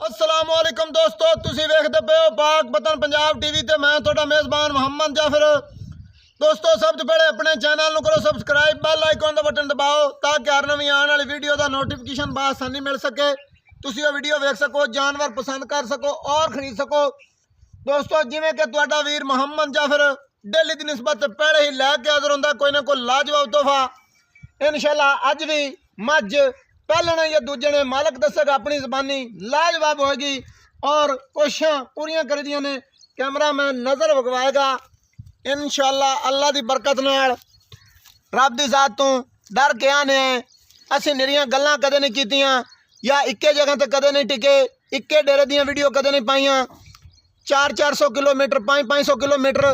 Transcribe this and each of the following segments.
अस्सलाम वालेकुम दोस्तों, तुसी वेखदे पे हो पाक वतन पंजाब टीवी ते मैं तुहाडा मेज़बान मोहम्मद जाफर। दोस्तों सब तो पहले अपने चैनल को करो सबसक्राइब, बेल आइकन का बटन दबाओ ताकि हर नवी आने वाली वीडियो का नोटिफिकेशन बआसानी मिल सके, तुसी वो वीडियो वेख सको, जानवर पसंद कर सको और खरीद सको। दोस्तों जिमें कि तुहाडा वीर मोहम्मद जाफर डेली की निस्बत पहले ही लैके हाजिर होंदा कोई ना कोई लाजवाब तोहफा। इंशाल्लाह अज भी मझ पहले ने या दूजे ने मालक दसेगा अपनी जबानी लाजवाब होगी और कोशिशा पूरियां कर दियां ने। कैमरा मैन नज़र वगवाएगा इंशाल्लाह अल्लाह की बरकत नाल, रब की जात तो डर के आने हैं। असीं निरियां गल्लां कदे नहीं कीतियां या इक्के जगह ते कदे नहीं टिके, इक्के डेरे दियां वीडियो कदे नहीं पाइयां। 400 किलोमीटर 500 किलोमीटर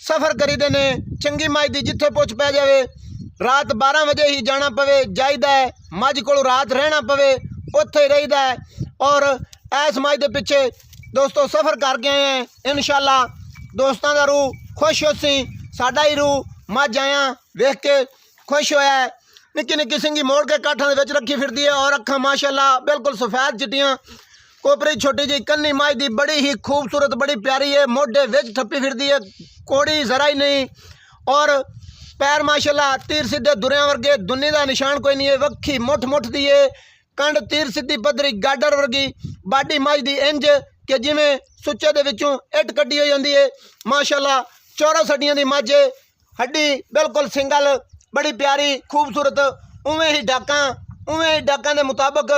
सफ़र करी दे ने। चंगी मझ दी जिथे पुछ पै जाए रात 12 बजे ही जाना पवे जाइदा है, मझ को रात रहना पवे उत्थे रहीदा है। और इस मझ के पिछे दोस्तों सफ़र करके आए हैं। इंशाल्लाह दोस्तों का रूह खुश हो सी, साडा ही रूह मझ आया वेख के खुश होया है। निक्की निक्की सिंगी मोड़ के काठा दे रखी फिरदी है और अखा माशाल्लाह बिल्कुल सफेद चिट्टियां। कोपरी छोटी जी कन्नी मझ दी बड़ी ही खूबसूरत बड़ी प्यारी है, मोढे विच ठप्पी फिरदी है, कोड़ी जरा ही नहीं। और पैर माशाल्लाह तीर सीधे दुरियां वर्गे, दुन्नी का निशान कोई नहीं है। वक्खी मुठ मुठ दी है, कंड तीर सीधी पद्धरी गाडर वर्गी, बाडी मझ दी इंज कि जिमें सुच्चे दे विचों इट कड्डी हो जाती है। माशाल्लाह 14 हड्डियां दी मझ, हड्डी बिल्कुल सिंगल, बड़ी प्यारी खूबसूरत। उवें ही डाकां के मुताबिक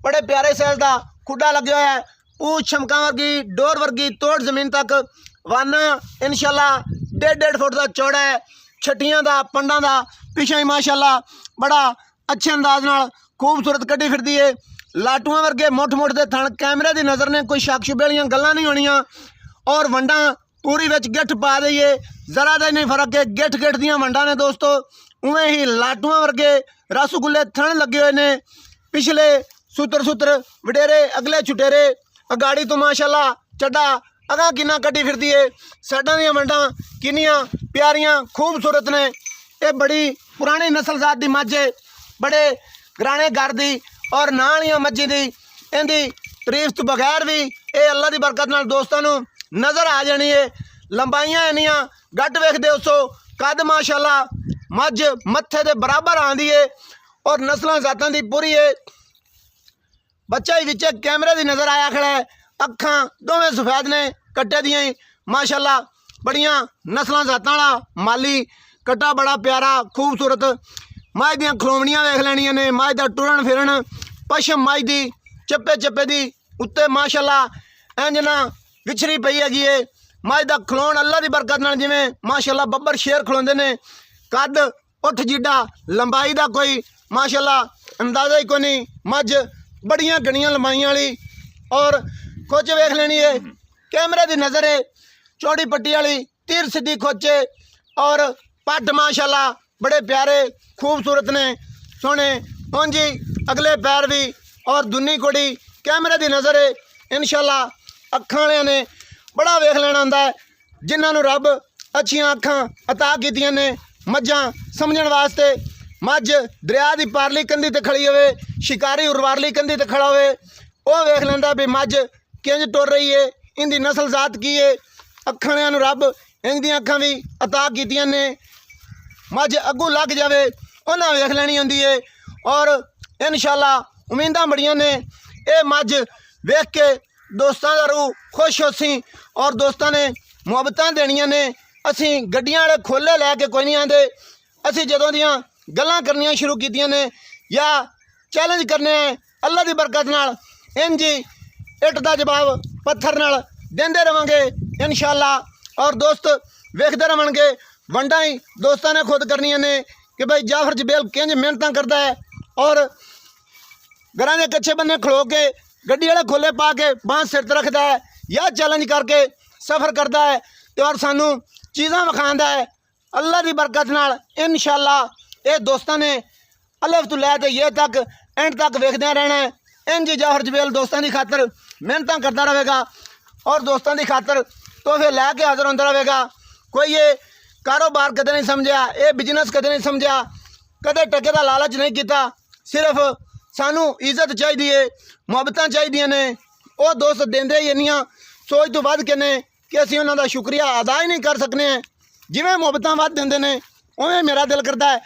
बड़े प्यारे साइज का खुडा लगे हुआ है। पूछ चमका वर्गी, डोर वर्गी तोड़ जमीन तक। वाना इंशाल्लाह 1.5 फुट का चौड़ा है। छटियां का पंडा का पिछा ही माशाल्लाह बड़ा अच्छे अंदाज नाल खूबसूरत कड्डी फिरदी है। लाटुआं वर्गे मुठ मुठ दे थण, कैमरे की नज़र ने कोई शक शुबेलियां गल्लां नहीं होनियां। और वंडा पूरी विच गिठ पा दईए, जरा दा नहीं फर्क है। गिठ गिठ दियां वंडा ने दोस्तों। उवें ही लाटुआं वर्गे रसगुल्ले थण लगे हुए ने। पिछले सूत्र वडेरे, अगले छुटेरे, अगाड़ी तो माशाल्लाह चड्डा अगा किन्ना कड्डी फिरदी है। साडां दियां वंडां किन्नियां प्यारियां खूबसूरत ने। ये बड़ी पुरानी नस्ल जात दी मझ है, बड़े घराने घर दी और नालियां मझी दी। इहदी तारीफ तो बगैर भी ये अल्लाह की बरकत नाल दोस्तों नूं नज़र आ जानी है। लंबाइयां इन्नियां गट वेखदे उसो, कद माशाल्लाह मझ मत्थे दे बराबर आंदी है और नस्लां जातां दी पूरी है। बच्चा ही विच कैमरे की नज़र आया खड़ा है। अखां दोवें सफेद ने, कट्टे दियां ही माशाल्लाह बड़ियां नस्लां जातां वाला माली कट्टा बड़ा प्यारा खूबसूरत। मझ दियां खलोवणियां वेख लैणियां ने, मझ दा टुरन फिरन, पशम मझ दी चप्पे चप्पे दी उत्ते माशाल्लाह इंज ना विछरी पई हैगी है। मझ दा खलोण अल्लाह की बरकत नाल जिवें माशाल्लाह बब्बर शेर खलोंदे ने। कद उठ जिड्डा, लंबाई का कोई माशाल्लाह अंदाजा ही कोई नहीं। मझ बड़ियां घनियां लंबाइयां वाली और खुच वेख लेनी है। कैमरे की नज़र है, चौड़ी पट्टी वाली तीर सीधी खोचे और पट माशाल्लाह बड़े प्यारे खूबसूरत ने, सोने जी अगले पैर भी और दुनी कोड़ी। कैमरे की नज़र है इंशाल्लाह अखां वालियां ने बड़ा वेख लेना होंदा है। जिन्होंने रब अच्छियां अखां अता कीतियां ने मझां समझण वास्ते। मझ दरिया की पारली कंधी ते खड़ी होवे, शिकारी उरवारली कंधी ते खड़ा होवे, वह वेख लेंदा भी मझ किंज टुर रही है, इनकी नस्ल जात की है। अखां वालियां नूं रब इंज दियां अखां भी अता कीतियां ने। मझ अगू लग जाए उन्हें वेख लैनी होंदी है और इंशाल्लाह उम्मीदां बड़ियां ने। ये मझ वेख के दोस्तों का रूह खुश हो सी और दोस्तों ने मुहब्बतां देनियां ने। असीं गड्डियां वाले खोले लैके कोई नहीं आंदे। असीं जदों दियां गल्लां करनियां शुरू कीतियां ने या चैलेंज करने अल्लाह की बरकत नाल इंज ही इट का जवाब पत्थर नाल देंदे रवांगे इंशाल्लाह। और दोस्त वेखते रहेंगे। वंडा ही दोस्तों ने खुद करनियां ने कि भाई जाफर जबेल किंज मेहनत करता है और घरां दे कच्चे बन्ने खलो के गड्डी वाले खोले पा के बांह सिर ते रखता है या चैलेंज करके सफ़र करता है तो और सानू चीज़ां विखांदा है। अल्लाह की बरकत नाल इंशाल्लाह ये दोस्तों ने अलिफ तो लैके ये तक एंड तक वेखदे रहना है। इंज जाफर जबेल दोस्तों की खातर मेहनत करता रहेगा और दोस्तों की खातर तोहफे लैके हाजिर होता रहेगा। कोई ये कारोबार कदे नहीं समझा, ये बिजनेस कदे नहीं समझा, कदे टके का लालच नहीं किया। सिर्फ सानू इज्जत चाहिए, मुहब्बतां चाहिए ने, ਉਹ ਦੋਸਤ ਦਿੰਦੇ ਹੀ ਇੰਨੀਆਂ ਸੋਚ ਤੋਂ ਵੱਧ ਕੇ ਨੇ ਕਿ ਅਸੀਂ ਉਹਨਾਂ ਦਾ ਸ਼ੁਕਰੀਆ ਅਦਾ ਹੀ ਨਹੀਂ ਕਰ ਸਕਨੇ। ਜਿਵੇਂ ਮੁਹੱਬਤਾਂ ਵੱਧ ਦਿੰਦੇ ਨੇ ਉਵੇਂ ਮੇਰਾ ਦਿਲ ਕਰਦਾ ਹੈ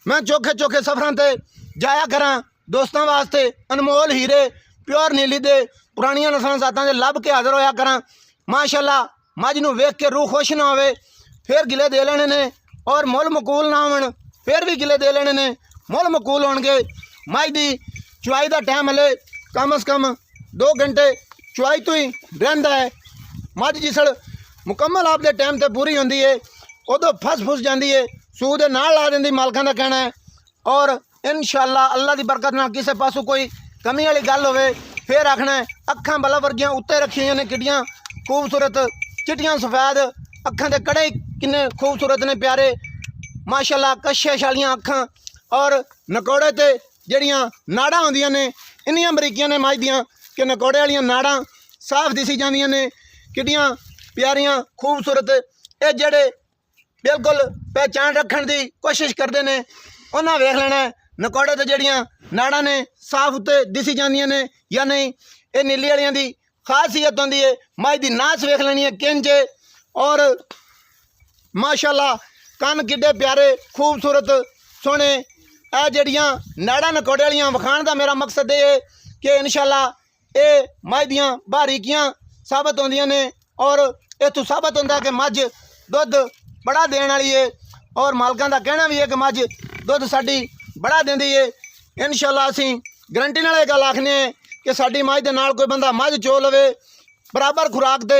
ਮੈਂ ਚੋਖੇ ਚੋਖੇ ਸਫ਼ਰਾਂ ਤੇ ਜਾਇਆ ਕਰਾਂ, ਦੋਸਤਾਂ ਵਾਸਤੇ ਅਨਮੋਲ ਹੀਰੇ ਪਿਓਰ ਨੀਲੀ ਦੇ ਪੁਰਾਣੀਆਂ ਨਸਲਾਂ ਜ਼ਾਤਾਂ ਦੇ ਲੱਭ ਕੇ ਹਾਜ਼ਰ ਹੋਇਆ ਕਰਾਂ। ਮਾਸ਼ਾਅੱਲਾ ਮੱਝ ਨੂੰ ਵੇਖ ਕੇ ਰੂਹ ਖੁਸ਼ ਨਾ ਹੋਵੇ ਫਿਰ ਗਿਲੇ ਦੇ ਲੈਣੇ ਨੇ, ਔਰ ਮੁੱਲ ਮਕੂਲ ਨਾ ਹੋਣ ਫਿਰ ਵੀ ਗਿਲੇ ਦੇ ਲੈਣੇ ਨੇ। ਮੁੱਲ ਮਕੂਲ ਹੋਣਗੇ। ਮੱਝ ਦੀ ਚੁਆਈ ਦਾ ਟਾਈਮ ਹਲੇ ਕਮ ਅਜ਼ ਕਮ 2 ਘੰਟੇ ਚੁਆਈ ਤੋਂ ਹੀ ਰਹਿੰਦਾ ਹੈ। ਮੱਝ ਜਿਸਲ ਮੁਕੰਮਲ ਆਪਦੇ ਟਾਈਮ ਤੇ ਪੂਰੀ ਹੁੰਦੀ ਹੈ ਉਦੋਂ ਫਸ ਫੁਸ ਜਾਂਦੀ ਹੈ, ਸੂਹ ਦੇ ਨਾਲ ਲਾ ਦਿੰਦੀ ਮਾਲਕਾਂ ਦਾ ਕਹਿਣਾ ਹੈ। ਔਰ इंशाअल्लाह अल्लाह की बरकत ना किसी पासों कोई कमी वाली गल होवे फिर आखना है अखां बला वर्गियां उत्ते रखी हुई ने किड्डियां खूबसूरत चिट्टियां सफेद अखां दे कड़े किन्ने खूबसूरत ने प्यारे माशाअल्लाह कशे शालियां अखां और नकोड़े ते जड़ियां नाड़ां होंदियां ने इन्नियां बरीकियां ने मझ दियां कि नकोड़े वालियां नाड़ां साफ दिसी जांदियां ने किड्डियां प्यारियां खूबसूरत ये जड़े बिल्कुल पहचान रखण की कोशिश करते हैं उन्हें वेख लेना नकोड़े तो जड़ियाँ नाड़ा ने साफ उत्ते दिसी जांदियां ने या नहीं। ये नीली वालियां दी खासियत होंदी है। मझ दी नास वेख लेनी है किंज और माशाअल्लाह कन किड्डे प्यारे खूबसूरत सोहने। ए जड़ियाँ नाड़ा नकोड़े वालियां विखाण दा मेरा मकसद ये है कि इंशाअल्लाह ये मझ दियां बारीकियां साबित होंदियां ने और इत्थों साबित होंदा कि मझ दुध बड़ा देण वाली है और मालकां दा कहना भी है कि मझ दुध साडी बड़ा देंदी है। इंशाअल्लाह असीं गारंटी नाल गल आखने कि साडी मझ दे नाल कोई बंदा मझ चो लवे बराबर खुराक दे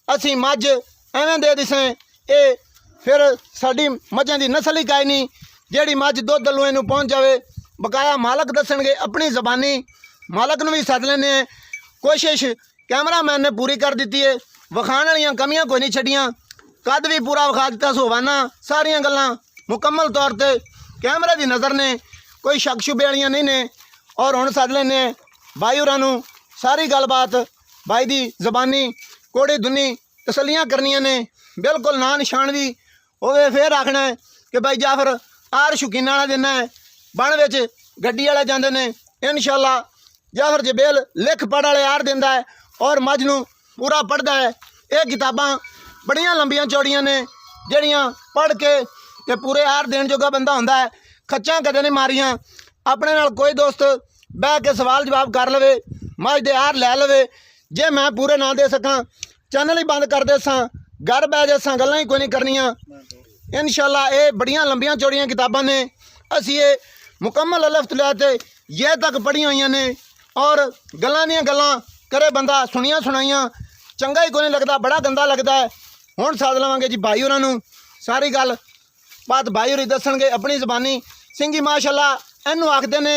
असीं मझ एवें दे दिसें ये फिर साडी मझां दी नस्ल ही काई नहीं जिहड़ी मझ दुध लोए नूं पहुंच जावे। बकाया मालक दसणगे अपनी ज़बानी मालक नूं भी सद लैने कोशिश कैमरामैन ने पूरी कर दी है। विखाण वालियां कमियां कोई नहीं छड्डियां कद भी पूरा विखा दिता सुहाना सारियां गल्लां मुकम्मल तौर पर कैमरे की नज़र ने कोई शक शुबे वालियां नहीं ने। और हुण सद लैने भाई होरां नूं सारी गलबात भाई दी ज़बानी कोड़ी दुनी तसलियां करनियां ने बिल्कुल ना निशान भी होवे फिर आखना है कि भाई जाफर आर शौकीना वाला देना है बण विच गड्डी वाले जांदे ने। इंशाअल्लाह जाफर जबेल लिख पढ़ वाले आर दिंदा है और मझ नूं पूरा पढ़दा है। ये किताबां बड़ियां लंबियां चौड़ियां ने जिहड़ियां पढ़ के ते पूरे आर देण जोगा बंदा हुंदा है। खच्चां कदे नहीं मारियां। अपने नाल कोई दोस्त बह के सवाल जवाब कर लवे मझ दे आर लै लवे जे मैं पूरे ना दे सकां चैनल ही बंद कर दे सां घर बह जासां गल्लां ही कोई नहीं करनियां। इंशाअल्लाह ये बड़ियां लंबियां चौड़ियां किताबां ने असीं ये मुकम्मल अलफ तो लैते ये तक पढ़ियां होईयां ने और गल्लां दियां गल्लां करे बंदा सुनियां सुनाइयां चंगा ही कोई नहीं लगता बड़ा गंदा लगता है। हुण साध लवांगे जी भाई होरां नूं सारी गल बात भाई होरी दसणगे अपनी ज़बानी सिंगी माशाअल्लाह इनू आखदे ने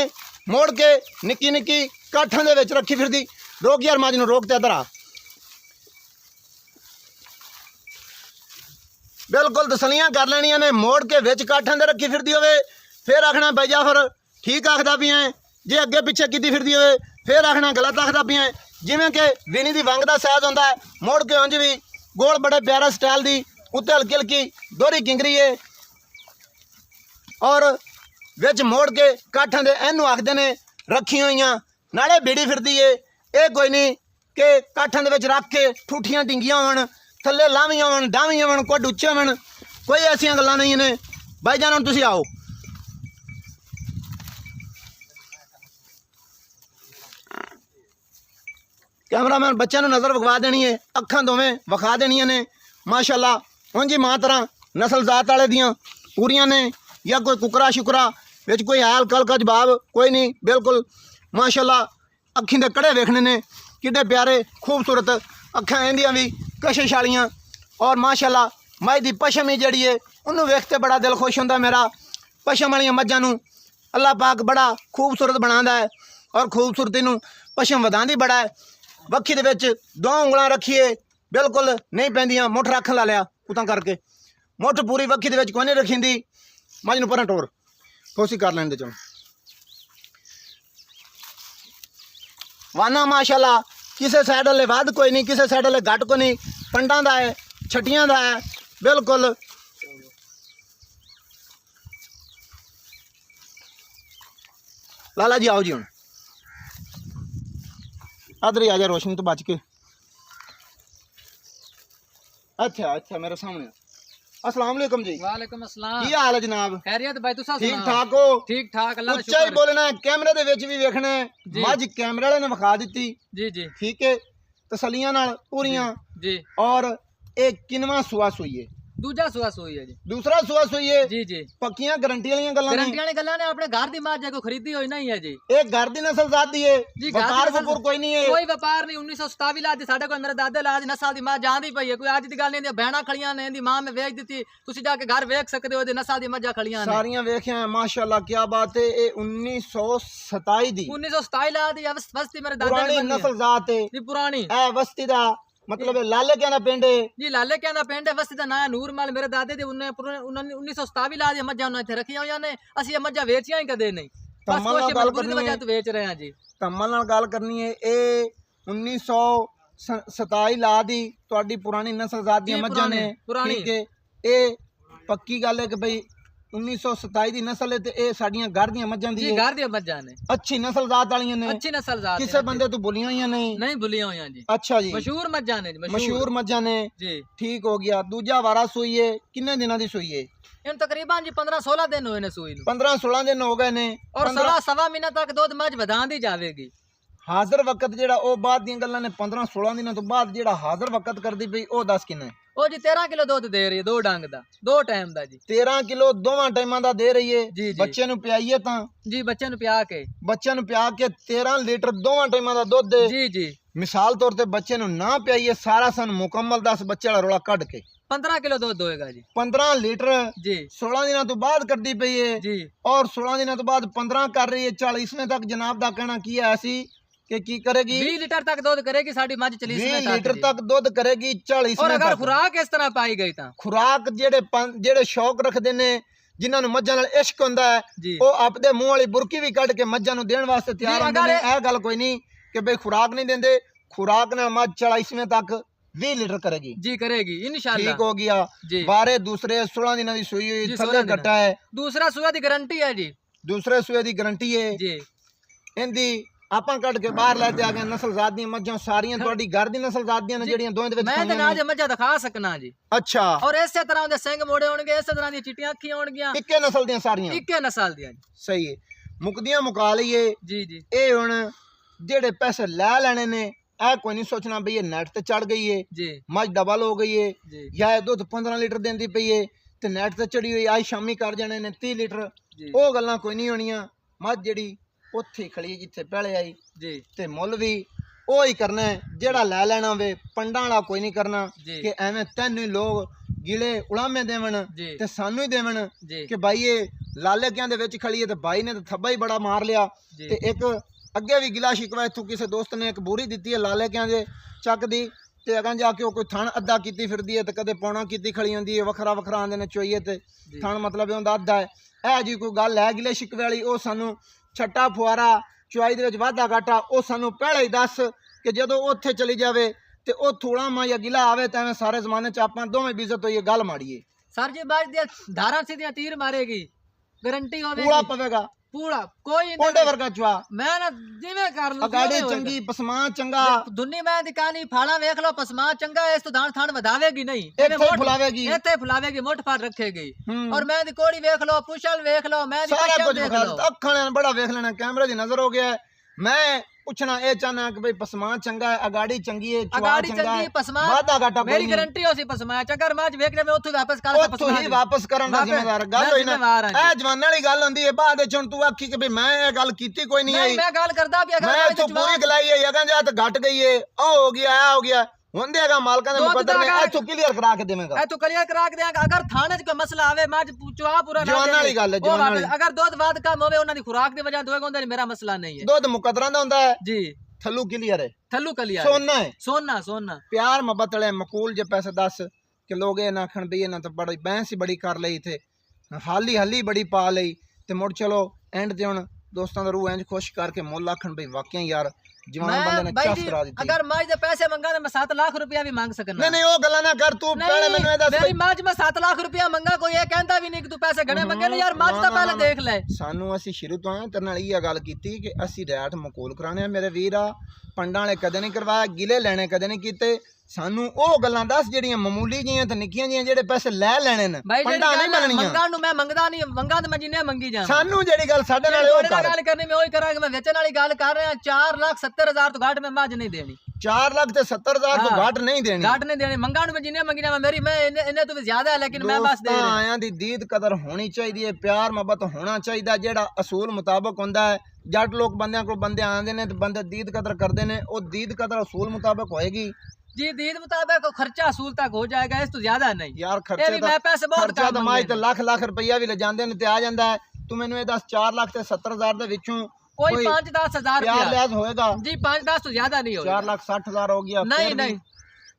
मोड़ के निक्की निक्की काठां दे विच रखी फिरदी रोक यार मझ नूं रोक ते इधर आ बिल्कुल तसलियां कर लैनियां ने मोड़ के विच काठां दे रखी फिरदी होवे फिर आखना भाई जाफर ठीक आखदा पिया जे अगे पिछे कीती फिरदी होवे फिर आखना गलत आखदा पिया। जिवें कि वीणी दी वंग दा साइज हुंदा है मोड़ के उंज भी गोल बड़े प्यारा स्टाइल दी उत्ते हल्की हल्की दोहरी किंगरी है और विच मोड़ के काठां दे इनू आखदे ने रखी होईयां नाले बीड़ी फिरदी है। ये कोई नहीं कि काठां दे विच रख के ठूठियां टिंगियां होण थल्ले लावियां होण डावियां होण कुछ उच्चे होण कोई ऐसियां गल्लां नहीं ने। भाई जान हुण तुसीं आओ कैमरामैन बच्चों नूं नज़र विखवा देनी है अखां दोवें विखा देनियां ने माशाअल्लाह उंज ही मां तरह नस्ल जात वाले दियां पूरियां ने या कोई कुकरा शुकरा विच कोई हाल कल का जवाब कोई नहीं बिल्कुल माशाअल्लाह अखीं दे कड़े वेखने ने किड्डे प्यारे खूबसूरत अखां इंदियां भी कशिश वालियां और माशाअल्लाह मझ दी पशम ही जिहड़ी है उन्होंने वेखते बड़ा दिल खुश होंदा मेरा। पशम वालियां मझां नूं अल्लाह पाक बड़ा खूबसूरत बनांदा है और खूबसूरती नूं पशम वधांदी बड़ा है। वक्खी दे विच 2 उंगलां रखिए बिल्कुल नहीं पैंदियां मुठ रख ला लिया उतां करके मुठ पूरी वक्खी दे विच कोई नहीं रखींदी मझ नूं परां टोर कोशिश कर लैण दे चो वाना माशाअल्लाह किसी साइड वाले वध कोई नहीं किसी साइड वाले घट कोई नहीं पंडां दा है छटियां दा है बिल्कुल। लाला जी आओ जी हुण इधर ही आ जा रोशनी तो बच के। अच्छा अच्छा मेरे सामने। अस्सलाम वालेकुम जी। वालेकुम अस्सलाम। की हाल है जनाब? खैरियत भाई तुसा ठीक सुनाओ? ठाक हो? ठीक ठाक अल्लाह दा उच्चा ही शुक्र। बोलना है, कैमरे दे विच भी वेखना है। जी। मझ कैमरे वाले ने विखा दी, जी जी ठीक है, तसलियां नाल पूरियां। जी। और एक किनवा सुआ सुई है, दूजा सुआ सोई है जी। दूसरा सुआ सुई है। जी जी। पक्कियां गारंटी वाली गल्लां ने। गारंटी वाली गल्लां ने अपने घर दी मां को खरीदी होई नहीं है जी। एक घर दी नस्ल जात दी है, जी, घर दी व्यापार नस्ल- वपूर कोई नहीं है। कोई व्यापार नहीं। 1927 ला दी साडे कोल मेरे दादे ला दी नस्ल दी मां जांदी पई है। कोई आज दी गल नहीं। बहना खड़ियां ने दी मां में वेच दित्ती। तुसी जाके घर वेख सकदे हो दी नस्ल दी मज्जा खड़ियां ने। सारियां वेखियां माशाअल्लाह, क्या बात है। ये 1927 दी 1927 ला दी वस्ती मेरे दादे पुरानी ने बनी है। नस्ल जात है। जी पुरानी। ए वस्ती दा मतलब लाले क्या ना पिंड है। जी लाले कहना पिंड है। वस्ती दा नाम नूर मल मेरे दादे दे 1927 ला दी मज्जा उन्होंने इत्थे रखियां होइयां ने। ਅਸੀਂ ਇਹ ਮੱਝਾਂ ਵੇਚੀਆਂ ਹੀ ਕਦੇ ਨਹੀਂ। ਬਸ तम्मल नाल कोशिश गल मजबूरी करनी ਦੀ ਵਜ੍ਹਾ है। ਤੋਂ ਵੇਚ ਰਹੇ ਹਾਂ ਜੀ। तम्मल नाल गल करनी है। ये 1927 ला दी तुहाडी पुरानी नस्ल जात दी जी, मज्जां ने, पुरानी। ठीक है। ये पक्की गल है कि भाई 1927 दी नस्ल है ते ये साडियां घर दी मज्जां दी जी है। घर ਦੀਆਂ ਮੱਝਾਂ ਨੇ। अच्छी नस्ल जात वालियां ने, अच्छी नस्ल जात किसे बंदे तो भुलियां होइयां नहीं। नहीं भुलियां होइयां जी। अच्छा जी, मशहूर मੱਝਾਂ ਨੇ जी। मशहूर मज्जां ने, जी। ठीक हो गया। दूजा वारा सुई है, किन्ने दिनां दी सुई है? इन तकरीबन जी 15-16 दिन होए ने सूई ਨੂੰ। 15-16 दिन हो गए ने। और सवा महीना तक ਦੁੱਧ ਮੱਝ ਵਧਾਉਂਦੀ ਜਾਵੇਗੀ। हाजिर वक्त जेड़ा ओ बाद दी गल्लां ने 15-16 दिनों तो बाद जेड़ा हाजिर वक्त करदी पई ओ 10 किन्ना है? ਉਹ ਜੀ 13 ਕਿਲੋ ਦੁੱਧ ਦੇ ਰਹੀ ਹੈ 2 ਡੰਗ ਦਾ 2 ਟਾਈਮ ਦਾ ਜੀ। 13 किलो दोवां टाइमां दा दे रही है। जी, जी। बच्चे नु पियाइए तां जी ਬੱਚੇ ਨੂੰ ਪਿਆ ਕੇ। बच्चे नु पिया के 13 लीटर दोवां टाइमां दा दुध दे। जी जी। मिसाल तौर ते बच्चे नु ना पियाइए सारा सन मुकम्मल 10 बच्चे वाला रोला कट के 15 किलो ਦੁੱਧ ਹੋਏਗਾ ਜੀ। 15 लीटर जी 16 दिनों तो बाद करदी पई है। जी। और 16 दिनों तो बाद 15 कर रही है। 40वें तक जनाब दा कहना की है ऐसी कि की करेगी? 20 लीटर तक ਦੁੱਧ ਕਰੇਗੀ ਸਾਡੀ ਮੱਝ 40 20 में लीटर तक दुध करेगी 40वें और अगर तक। खुराक इस तरह पाई गई ਤਾਂ खुराक ਜਿਹੜੇ ਸ਼ੌਕ ਰੱਖਦੇ ਨੇ, ਜਿਨ੍ਹਾਂ ਨੂੰ ਮੱਝਾਂ ਨਾਲ ਇਸ਼ਕ ਹੁੰਦਾ ਹੈ, ਜੀ। ਉਹ ਆਪਦੇ ਮੂੰਹ ਵਾਲੀ ਬੁਰਕੀ ਵੀ ਕੱਢ ਕੇ ਮੱਝਾਂ ਨੂੰ ਦੇਣ ਵਾਸਤੇ ਤਿਆਰ ਜੀ, ਹੁੰਦੇ ਨੇ। ਅਗਰ ਇਹ ਗੱਲ ਕੋਈ ਨਹੀਂ ਕਿ ਬਈ ਖੁਰਾਕ ਨਹੀਂ ਦਿੰਦੇ। ਖੁਰਾਕ ਨਾਲ ਮੱਝ 40वें ਤੱਕ 20 ਲੀਟਰ ਕਰੇਗੀ। जी करेगी इंशाल्लाह। ठीक हो गया। जी। बारे दूसरे 16 दिनों की सूई हुई, जी, थल्ले 16 दिन। कट्टा है। दूसरा सुआ दी गारंटी है जी। दूसरे सूए की गारंटी है। जी इनदी ਆਪਾਂ ਕੱਢ ਕੇ ਬਾਹਰ ਲੈ ਤੇ ਆ ਗਏ। ਨਸਲ ਜ਼ਾਤ ਦੀਆਂ ਮੱਝਾਂ ਸਾਰੀਆਂ ਤੁਹਾਡੀ ਘਰ ਦੀ ਨਸਲ ਜ਼ਾਤ ਦੀਆਂ ਨੇ, ਜਿਹੜੀਆਂ ਦੋਹਾਂ ਦੇ ਵਿੱਚ मैं तो ਖਾਈਆਂ ना ਨੇ। जे मज्जा दिखा सकना जी। ਅੱਛਾ, और इसे तरह दे सिंग मोड़े होणगे, इस तरह दी चिट्टियां अखियां होणगियां। ਇੱਕੇ ਨਸਲ ਦੀਆਂ ਸਾਰੀਆਂ। इक्के नस्ल दियां जी। ਸਹੀ ਹੈ। ਮੁਕਦੀਆਂ ਮੁਕਾ ਲਈਏ। जी जी ਇਹ ਹੁਣ ਜਿਹੜੇ ਪੈਸੇ ਲੈ ਲੈਣੇ ਨੇ, ਇਹ ਕੋਈ ਨਹੀਂ ਸੋਚਣਾ ਵੀ ਇਹ ਨੈਟ ਤੇ ਚੜ ਗਈ ਏ, जी ਮੱਝ ਡਬਲ ਹੋ ਗਈ ਏ, जी ਜਾਂ ਇਹ ਦੁੱਧ 15 ਲੀਟਰ ਦਿੰਦੀ ਪਈ ਏ ਤੇ ਨੈਟ ਤੇ ਚੜੀ ਹੋਈ ਅੱਜ ਸ਼ਾਮੀ ਕਰ ਜਾਣੇ ਨੇ 30 ਲੀਟਰ। जी ਉਹ ਗੱਲਾਂ ਕੋਈ ਨਹੀਂ ਹੋਣੀਆਂ। ਮੱਝ ਜਿਹੜੀ ਉੱਥੇ ਹੀ ਖੜੀ ਜਿੱਥੇ ਪਹਿਲੇ ਆਈ, जी ਤੇ ਮੁੱਲ ਵੀ ਉਹ ਹੀ ਕਰਨਾ ਹੈ ਜਿਹੜਾ ਲੈ ਲੈਣਾ ਵੇ। ਪੰਡਾਂ ਵਾਲਾ ਕੋਈ ਨਹੀਂ ਕਰਨਾ ਜੀ। ਕਿ ਐਵੇਂ ਤੈਨੂੰ ਹੀ ਲੋਕ ਗਿਲੇ ਉਲਾਮੇ ਦੇਵਣ ਜੀ। ਤੇ ਸਾਨੂੰ ਹੀ ਦੇਵਣ जी ਕਿ ਭਾਈ ਇਹ ਲਾਲੇ ਕਿਆਂ ਦੇ ਵਿੱਚ ਖੜੀ ਹੈ ਤੇ ਭਾਈ ਨੇ ਤਾਂ ਥੱਬਾ ਹੀ ਬੜਾ ਮਾਰ ਲਿਆ। ਜੀ। ਤੇ ਇੱਕ ਅੱਗੇ ਵੀ ਗਿਲਾ ਸ਼ਿਕਵਾ ਇੱਥੋਂ ਕਿਸੇ ਦੋਸਤ ਨੇ ਇੱਕ ਬੂਰੀ ਦਿੱਤੀ ਹੈ ਲਾਲੇ ਕਿਆਂ ਦੇ ਚੱਕ ਦੀ, ਤੇ ਅਗਾਂ ਜਾ ਕੇ ਉਹ ਕੋਈ ਥਣ ਅੱਧਾ ਕੀਤੀ ਫਿਰਦੀ ਹੈ ਤੇ ਕਦੇ ਪੌਣਾ ਕੀਤੀ ਖੜੀ ਹੁੰਦੀ ਹੈ। ਵੱਖਰਾ ਵੱਖਰਾ ਆਂਦੇ ਨੇ ਚੋਈਏ ਤੇ ਜੀ। ਥਣ ਮਤਲਬ ਉਹਦਾ ਅੱਧਾ ਹੈ। ਇਹ ਜੀ ਕੋਈ ਗੱਲ ਹੈ ਗਿਲੇ ਸ਼ਿਕਵੇ ਵਾਲੀ? ਉਹ ਸਾਨੂੰ ਛੱਟਾ ਫੁਆਰਾ ਚੁਆਈ ਦੇ ਵਿੱਚ ਵਾਧਾ ਘਾਟਾ ਉਹ ਸਾਨੂੰ ਪਹਿਲਾਂ ਹੀ ਦੱਸ ਕਿ ਜਦੋਂ ਉੱਥੇ ਚਲੀ ਜਾਵੇ ਤੇ ਉਹ ਥੋੜਾ ਮਾ ਜਾਂ ਗਿਲਾ ਆਵੇ ਤਾਂ ਐਵੇਂ ਸਾਰੇ ਜ਼ਮਾਨੇ 'ਚ ਆਪਾਂ ਦੋਵੇਂ ਬੇਇੱਜ਼ਤ ਹੋਈਏ, ਗੱਲ ਮਾੜੀਏ। सर जी बाज दिया धारा सीधियां तीर मारेगी। गारंटी ਪੂਰਾ होवेगी ਪਵੇਗਾ पूरा कोई ਕੋਂਡੇ ਵਰਗਾ ਚੁਆ, मैं ना जिवें कर लूं ਅਗਾੜੀ ਚੰਗੀ, ਪਸਮਾਨ ਚੰਗਾ, दुन्नी मैं दी कहानी फाड़ा वेख लो पसमा चंगा है। इस तो धान थान वधावेगी नहीं, ਇੱਥੇ ਫੁਲਾਵੇਗੀ। इत्थे फुलावेगी मोट फाड़ रखेगी। ਹੂੰ। और मैं दी कोड़ी वेख लो, पुछल वेख लो, मैं दी ਸਾਰਾ पश्चम ਕੁਝ देख ਵਿਖਾ लो। ਦਿੱਤਾ। ਅੱਖਾਂ ਨੇ ਬੜਾ ਵੇਖ ਲੈਣਾ, ਕੈਮਰੇ ਦੀ ਨਜ਼ਰ ਹੋ ਗਿਆ ਹੈ। ਮੈਂ ਪੁੱਛਣਾ ਇਹ ਚਾਹਨਾ ਕਿ ਬਈ ਪਸਮਾਨ ਚੰਗਾ ਹੈ, ਅਗਾੜੀ ਚੰਗੀ ਹੈ, ਚੁਆ अगाड़ी ਚੰਗਾ चंगी ਹੈ, पसमा ਵਾਧਾ ਘਾਟਾ ਕੋਈ मेरी ਨਹੀਂ। गारंटी हो सी पसमा चकर माज वेख ले मैं उठू वापस कर ਉੱਥੋਂ ਹੀ ਵਾਪਸ ਕਰਨ ਦਾ ਜ਼ਿੰਮੇਵਾਰ। ਗੱਲ ਹੋਈ ਨਾ, ਇਹ ਜਵਾਨਾਂ ਵਾਲੀ ਗੱਲ ਹੁੰਦੀ ਹੈ। ਬਾਅਦ ਵਿੱਚ ਹੁਣ ਤੂੰ ਆਖੀ ਕਿ ਬਈ ਮੈਂ ਇਹ ਗੱਲ ਕੀਤੀ ਕੋਈ ਨਹੀਂ ਆਈ, मैं गल करदा भी ਮੈਂ अगर ਇੱਥੋਂ ਪੂਰੀ ਗਲਾਈ ਹੈ, ਅਗਾਂ ਜਾ ਤਾਂ ਘਟ ਗਈ ਹੈ, ਉਹ ਹੋ ਗਿਆ, ਆ ਹੋ ਗਿਆ। ਹੁੰਦੇ ਹੈਗਾ ਮਾਲਕਾਂ ਦੇ ਦੁੱਧ ਮੁਕੱਦਰ ਨੇ ਦਾ ਇੱਥੋਂ ਕਲੀਅਰ ਕਰਾ ਕੇ ਦੇਵੇਂਗਾ। ए तू क्लियर करा के देंगा। अगर थाने च कोई मसला आवे माज चुआ पूरा ना जवानां वाली गल है, वो जवानां वापस- वाली। अगर दूध बाद कम होवे उन्हां दी खुराक दी वजह दोएगा उन्हां मेरा मसला नहीं है ਦੁੱਧ ਮੁਕੱਦਰਾਂ ਦਾ ਹੁੰਦਾ ਹੈ, जी। ਥੱਲੂ ਕਲੀਅਰ ਹੈ, थल्लू कलिया ਸੋਨਾ ਹੈ। सोना सोना ਪਿਆਰ ਮੁਹੱਬਤ ਵਾਲੇ ਮਕੂਲ ਜੇ ਪੈਸੇ ਦੱਸ ਕਿ ਲੋਕ ਇਹ ਨਾ ਆਖਣ ਵੀ ਇਹਨਾਂ ਤਾਂ ਬੜੀ ਬਹਿਸ ਹੀ ਬੜੀ ਕਰ ਲਈ ਤੇ ਹਾਲੀ ਹੱਲੀ ਬੜੀ ਪਾ ਲਈ ਤੇ ਮੁੜ ਚਲੋ ਐਂਡ ਤੇ ਹੁਣ ਦੋਸਤਾਂ ਦਾ ਰੂਹ ਇੰਜ ਖੁਸ਼ ਕਰਕੇ ਮੁੱਲ ਆਖਣ ਬਈ ਵਾਕਿਆ ਯਾਰ ਜਵਾਨ ਬੰਦੇ ਨੇ मैं ਚਸ भाई ਕਰਾ ਦਿੱਤੀ। अगर माज दे पैसे मंगा तो मैं 7 लाख रुपया भी मांग सकना ਨਹੀਂ ਨਹੀਂ ਉਹ ਗੱਲਾਂ ਨਾ ਕਰ ਤੂੰ, ਪਹਿਲੇ ਮੈਨੂੰ ਇਹ ਦੱਸ मेरी माज में 7 लाख रुपया मंगा कोई ये कहता भी नहीं कि तू पैसे घने मंगे नहीं यार माज तो पहले देख ले। ਸਾਨੂੰ ਅਸੀਂ ਸ਼ੁਰੂ ਤੋਂ ਤੇਰੇ ਨਾਲ ਇਹ ਗੱਲ ਕੀਤੀ ਕਿ ਅਸੀਂ ਰੈਟ ਮਕੂਲ ਕਰਾਣੇ ਆ ਮੇਰੇ ਵੀਰ ਆ। ਪੰਡਾਂ ਵਾਲੇ ਕਦੇ ਨਹੀਂ ਕਰਵਾਇਆ, ਗਿਲੇ ਲੈਣੇ ਕਦੇ ਨਹੀਂ ਕੀਤੇ। ਸਾਨੂੰ ਉਹ ਗੱਲਾਂ ਦੱਸ ਜਿਹੜੀਆਂ ਮਾਮੂਲੀ ਜੀਆਂ ਤੇ ਨਿੱਕੀਆਂ ਜੀਆਂ ਜਿਹੜੇ ਪੈਸੇ ਲੈ ਲੈਣੇ ਨੇ, ਭਾਈ ਜਿਹੜੀ ਪੰਡਾਂ ਨਹੀਂ ਗੱਲ ਮਿਲਣੀਆਂ। ਮੰਗਾਂ ਨੂੰ ਮੈਂ ਮੰਗਦਾ ਨਹੀਂ, ਮੰਗਾਂ ਤੇ ਮੈਂ ਜਿੰਨੇ ਮੰਗੀ ਜਾਵਾਂ। ਸਾਨੂੰ ਜਿਹੜੀ ਗੱਲ ਸਾਡੇ ਨਾਲ ਉਹ ਕਰ। ਗੱਲ ਕਰਨੀ ਮੈਂ ਉਹੀ ਕਰਾਂਗਾ, ਮੈਂ ਵੇਚਣ ਵਾਲੀ ਗੱਲ ਕਰ ਰਿਹਾ। 4,70,000 ਤੋਂ ਘੱਟ ਮੈਂ ਮੱਝ ਨਹੀਂ ਦੇਣੀ। 4,70,000 ਤੋਂ ਘੱਟ ਨਹੀਂ ਦੇਣੀ। ਘੱਟ ਨਹੀਂ ਦੇਣੀ। ਮੰਗਾਂ ਨੂੰ ਮੈਂ ਜਿੰਨੇ ਮੰਗੀ ਜਾਵਾਂ, ਮੇਰੀ ਮੈਂ ਇਹਨੇ ਤੋਂ ਵੀ ਜ਼ਿਆਦਾ ਹੈ, ਲੇਕਿਨ ਮੈਂ ਬਸ ਦੇ ਰਿਹਾ। ਆਇਆਂ ਦੀ ਦੀਦ ਕਦਰ ਹੋਣੀ ਚਾਹੀਦੀ ਹੈ, ਪਿਆਰ ਮੁਹੱਬਤ ਹੋਣਾ ਚਾਹੀਦਾ, ਜਿਹੜਾ ਅਸੂਲ ਮੁਤਾਬਕ ਹੁੰਦਾ ਹੈ। ਜੱਟ ਲੋਕ ਬੰਦਿਆਂ ਕੋਲ ਬੰਦੇ ਆਉਂਦੇ ਨੇ ਤੇ ਬੰਦੇ ਦੀਦ ਕਦਰ ਕਰਦੇ ਨੇ, ਉਹ ਦੀਦ ਕਦਰ ਅਸੂਲ ਮੁਤਾਬਕ ਹੋਏਗੀ जी। दीद मुताबिक खर्चा असूल तक हो जाएगा, इस तो ज्यादा नहीं यार। खर्चे मैं पैसे बहुत खर्चा तो माई ते लाख रुपया भी ले जांदे ने ते आ जांदा है। तू मैनू ये दस 4,70,000 दे विचों कोई 5-10,000 प्यार लिहाज होएगा जी। 5-10 तो ज्यादा नहीं होगा। 4,60,000 हो गया। नहीं नहीं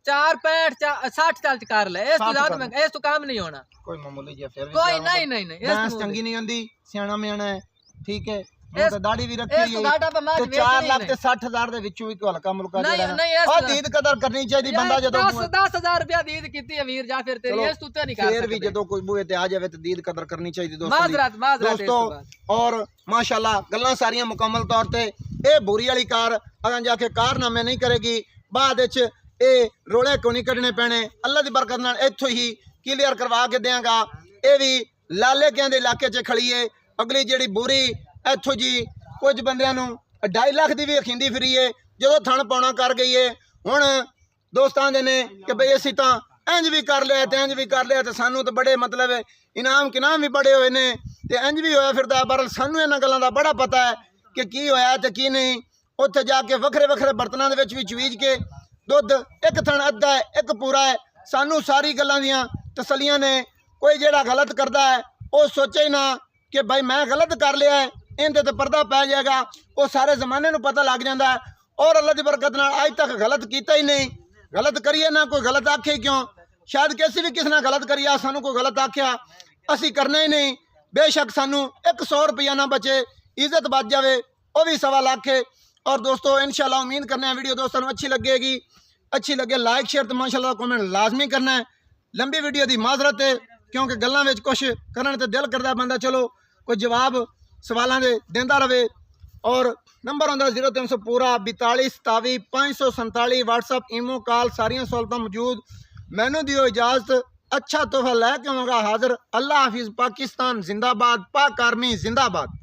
4-65-60 चल कर ले, इस तो ज्यादा में इस तो काम नहीं होना। कोई मामूली जी फिर कोई नहीं इस चंगी नहीं होंदी, सियाना मियाना है, ठीक है। ਹੁਣ ਤਾਂ ਦਾੜੀ ਵੀ ਰੱਖੀ ਇਸ ਤੋਂ ਘਾਟਾ ਪਾ ਮਾਝ ਵੇਚ ਨਹੀਂ। 4,60,000 ਦੇ ਵਿੱਚੋਂ ਵੀ ਕੋਈ ਹਲਕਾ ਮੁਲਕਾ ਜਿਹੜਾ ਨਹੀਂ ਉਹ ਦੀਦ ਕਦਰ ਕਰਨੀ ਚਾਹੀਦੀ ਬੰਦਾ। ਜਦੋਂ 10,000 ਰੁਪਇਆ ਦੀਦ ਕੀਤੀ ਹੈ ਵੀਰ, ਜਾਂ ਫਿਰ ਤੇਰੀ ਇਸ ਤੋਂ ਤੇ ਨਹੀਂ ਕਰ ਫਿਰ ਵੀ ਜਦੋਂ ਕੋਈ ਬੂਹੇ ਤੇ ਆ ਜਾਵੇ ਤੇ ਦੀਦ ਕਦਰ ਕਰਨੀ ਚਾਹੀਦੀ ਮਾਜ਼ਰਤ ਦੋਸਤੋ। ਔਰ ਮਾਸ਼ਾਅੱਲਾ ਗੱਲਾਂ ਸਾਰੀਆਂ ਮੁਕੰਮਲ ਤੌਰ ਤੇ ਇਹ ਬੋਰੀ ਵਾਲੀ ਕਾਰ ਅਗਾਂ ਜਾ ਕੇ ਕਾਰਨਾਮੇ ਨਹੀਂ ਕਰੇਗੀ, ਬਾਅਦ ਵਿੱਚ ਇਹ ਰੋਲੇ ਕੋ ਨਹੀਂ ਕੱਢਣੇ ਪੈਣੇ। ਅੱਲਾ ਦੀ ਬਰਕਤ ਨਾਲ ਇੱਥੋਂ ਹੀ ਕਲੀਅਰ ਕਰਵਾ ਕੇ ਦਿਆਂਗਾ। ਇਹ ਵੀ ਲਾਲੇ ਕਿਆਂ ਦੇ ਇਲਾਕੇ 'ਚ ਖੜੀ ਏ। ਅਗਲੀ ਜਿਹੜੀ ਬੋਰੀ ਇੱਥੋਂ ਜੀ ਕੁਝ ਬੰਦਿਆਂ ਨੂੰ 2.5 ਲੱਖ ਦੀ ਵੀ ਅਖੀਂਦੀ ਫਰੀ ਏ, ਜਦੋਂ ਥਣ ਪਾਉਣਾ ਕਰ ਗਈ ਏ। ਹੁਣ ਦੋਸਤਾਂ ਦੇ ਨੇ ਕਿ ਬਈ ਅਸੀਂ ਤਾਂ ਇੰਜ ਵੀ ਕਰ ਲਿਆ ਤੇ ਇੰਜ ਵੀ ਕਰ ਲਿਆ ਤੇ ਸਾਨੂੰ ਤਾਂ ਬੜੇ ਮਤਲਬ ਇਨਾਮ ਕਿਨਾਮ ਵੀ ਬੜੇ ਹੋਏ ਨੇ ਤੇ ਇੰਜ ਵੀ ਹੋਇਆ ਫਿਰਦਾ। ਪਰ ਸਾਨੂੰ ਇਹਨਾਂ ਗੱਲਾਂ ਦਾ ਬੜਾ ਪਤਾ ਹੈ ਕਿ ਕੀ ਹੋਇਆ ਤੇ ਕੀ ਨਹੀਂ। ਉੱਥੇ ਜਾ ਕੇ ਵੱਖਰੇ ਵੱਖਰੇ ਬਰਤਨਾਂ ਦੇ ਵਿੱਚ ਵੀ ਚਵੀਜ ਕੇ ਦੁੱਧ ਇੱਕ ਥਣ ਅੱਧਾ ਹੈ, ਇੱਕ ਪੂਰਾ ਹੈ। ਸਾਨੂੰ ਸਾਰੀ ਗੱਲਾਂ ਦੀਆਂ ਤਸੱਲੀਆਂ ਨੇ। ਕੋਈ ਜਿਹੜਾ ਗਲਤ ਕਰਦਾ ਹੈ ਉਹ ਸੋਚੇ ਹੀ ਨਾ ਕਿ ਭਾਈ ਮੈਂ ਗਲਤ ਕਰ ਲਿਆ ਹੈ, ਇਹਦੇ ਤੇ ਪਰਦਾ ਪੈ ਜਾਏਗਾ। ਉਹ ਸਾਰੇ ਜ਼ਮਾਨੇ ਨੂੰ ਪਤਾ ਲੱਗ ਜਾਂਦਾ। ਔਰ ਅੱਲਾ ਦੀ ਬਰਕਤ ਨਾਲ ਅੱਜ ਤੱਕ ਗਲਤ ਕੀਤਾ ਹੀ ਨਹੀਂ। ਗਲਤ ਕਰੀਏ ਨਾ ਕੋਈ ਗਲਤ ਆਖੇ ਕਿਉਂ? ਸ਼ਾਇਦ ਕਿਸੇ ਵੀ ਕਿਸੇ ਨਾਲ ਗਲਤ ਕਰੀਆ, ਸਾਨੂੰ ਕੋਈ ਗਲਤ ਆਖਿਆ ਅਸੀਂ ਕਰਨਾ ਹੀ ਨਹੀਂ। ਬੇਸ਼ੱਕ ਸਾਨੂੰ 100 ਰੁਪਇਆ ਨਾ ਬਚੇ, ਇੱਜ਼ਤ ਬਚ ਜਾਵੇ, ਉਹ ਵੀ 1.25 ਲੱਖ ਹੈ। और दोस्तों इंशाल्लाह उम्मीद करने हैं वीडियो दोस्तों अच्छी लगेगी। अच्छी लगे लाइक शेयर तो माशाल्लाह कमेंट लाजमी करना है। लंबी वीडियो की माजरत है क्योंकि गल्लां विच कुछ करन ते दिल करदा बंदा चलो कोई जवाब सवालों के देंदा रहे। और नंबर आंदा 0300 पूरा 42 27 547 व्हाट्सअप ईमो कॉल सारियां सहूलतां मौजूद। मैनू दियो इजाजत, अच्छा तोहफा लैके आवांगा हाजिर। अल्लाह हाफिज़। पाकिस्तान जिंदाबाद, पाक आर्मी जिंदाबाद।